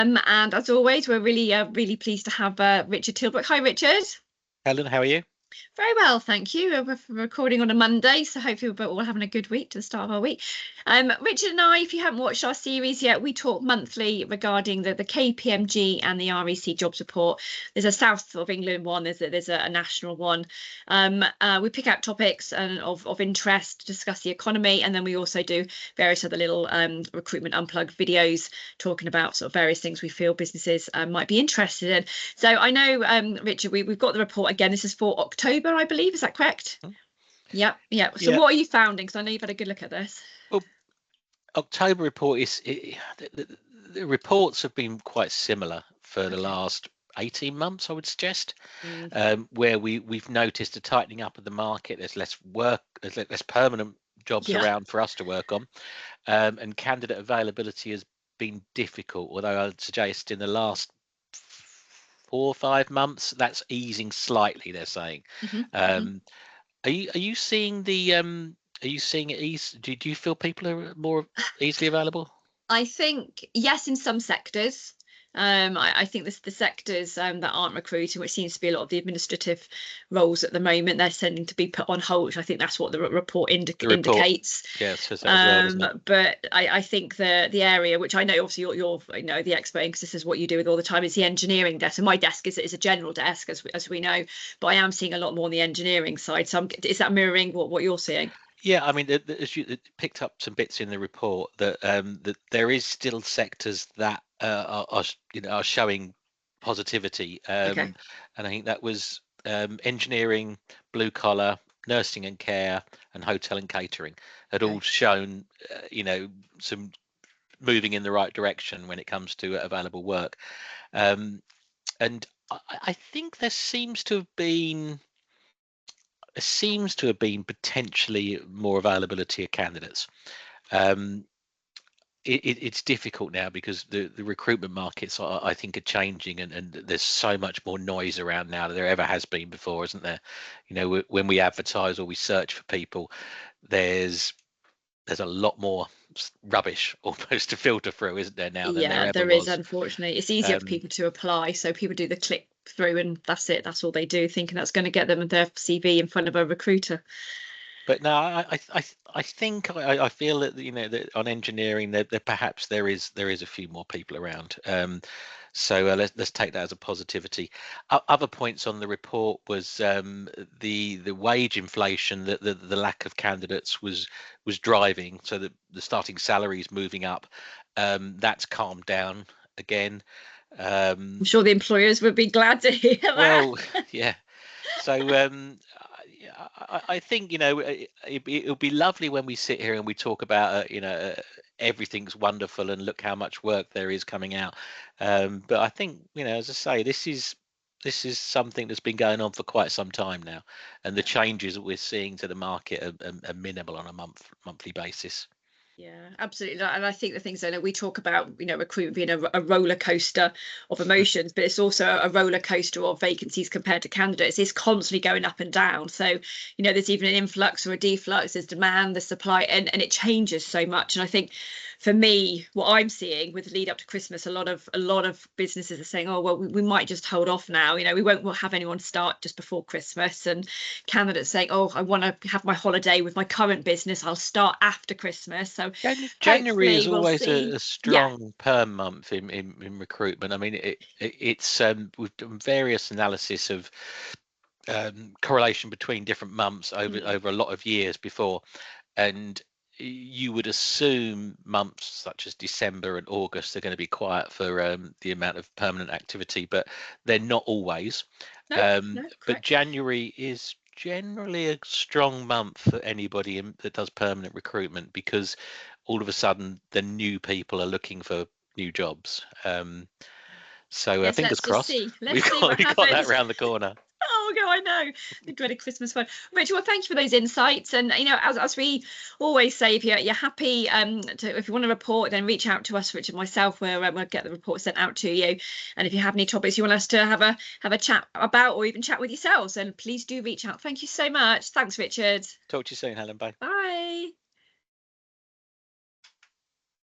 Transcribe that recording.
And as always, we're really pleased to have Richard Tillbrook. Hi, Richard. Helen, how are you? Very well, thank you. We're recording on a Monday, so hopefully we're all having a good week to the start of our week. Richard and I, if you haven't watched our series yet, we talk monthly regarding the KPMG and the REC jobs report. There's a South of England one, there's a national one. We pick out topics of interest to discuss the economy, and then we also do various other little Recruitment Unplugged videos talking about sort of various things we feel businesses might be interested in. So I know, Richard, we've got the report again. This is for October, I believe. Is that correct? Yep. So what are you finding? Because I know you've had a good look at this. Well, October report the reports have been quite similar for the last 18 months, I would suggest, where we've noticed a tightening up of the market. There's less work, there's less permanent jobs around for us to work on, and candidate availability has been difficult. Although I'd suggest in the last 4 or 5 months that's easing slightly, they're saying. Are you seeing the are you seeing it ease? Do you feel people are more easily available? I think yes, in some sectors. I think the sectors that aren't recruiting, which seems to be a lot of the administrative roles at the moment, they're tending to be put on hold. I think that's what the report indicates. Yes, as well, but I think the area, which I know obviously you're the expert in, because this is what you do with all the time, is the engineering desk. And my desk is a general desk, as we know, but I am seeing a lot more on the engineering side. So is that mirroring what you're seeing? Yeah, I mean, as you picked up some bits in the report that that there is still sectors that are showing positivity, and I think that was engineering, blue collar, nursing and care, and hotel and catering had all shown some moving in the right direction when it comes to available work, and I think there seems to have been potentially more availability of candidates. It's difficult now because the recruitment markets I think are changing, and there's so much more noise around now than there ever has been before, isn't there? When we advertise or we search for people, there's a lot more rubbish almost to filter through, isn't there, now than there ever was? Unfortunately. It's easier for people to apply, so people do the click through and that's it. That's all they do, thinking that's going to get them their CV in front of a recruiter. But no, I think I feel that that on engineering that perhaps there is a few more people around. So let's take that as a positivity. Other points on the report was the wage inflation that the lack of candidates was driving. So the starting salaries moving up, that's calmed down again. I'm sure the employers would be glad to hear that. Well, yeah. So I think it'll be lovely when we sit here and we talk about everything's wonderful and look how much work there is coming out. But I think as I say, this is something that's been going on for quite some time now, and the changes that we're seeing to the market are minimal on a monthly basis. Yeah, absolutely. And I think the things that we talk about, recruitment being a roller coaster of emotions, but it's also a roller coaster of vacancies compared to candidates. It's constantly going up and down. So, there's even an influx or a deflux, there's demand, the supply, and it changes so much. And I think for me, what I'm seeing with the lead up to Christmas, a lot of businesses are saying, oh, well, we might just hold off now. We'll have anyone start just before Christmas. And candidates saying, oh, I want to have my holiday with my current business, I'll start after Christmas. So January is always a strong perm month in recruitment. I mean, it's we've done various analysis of correlation between different months over a lot of years before, and you would assume months such as December and August are going to be quiet for the amount of permanent activity, but they're not always. But January is generally a strong month for anybody that does permanent recruitment, because all of a sudden the new people are looking for new jobs. So fingers crossed. We've got that around the corner. Oh, I know, the dreaded Christmas one. Richard, well, thank you for those insights. And as we always say, if you're happy if you want to report, then reach out to us, Richard and myself. We'll get the report sent out to you. And if you have any topics you want us to have a chat about, or even chat with yourselves, then please do reach out. Thank you so much. Thanks, Richard. Talk to you soon, Helen. Bye. Bye.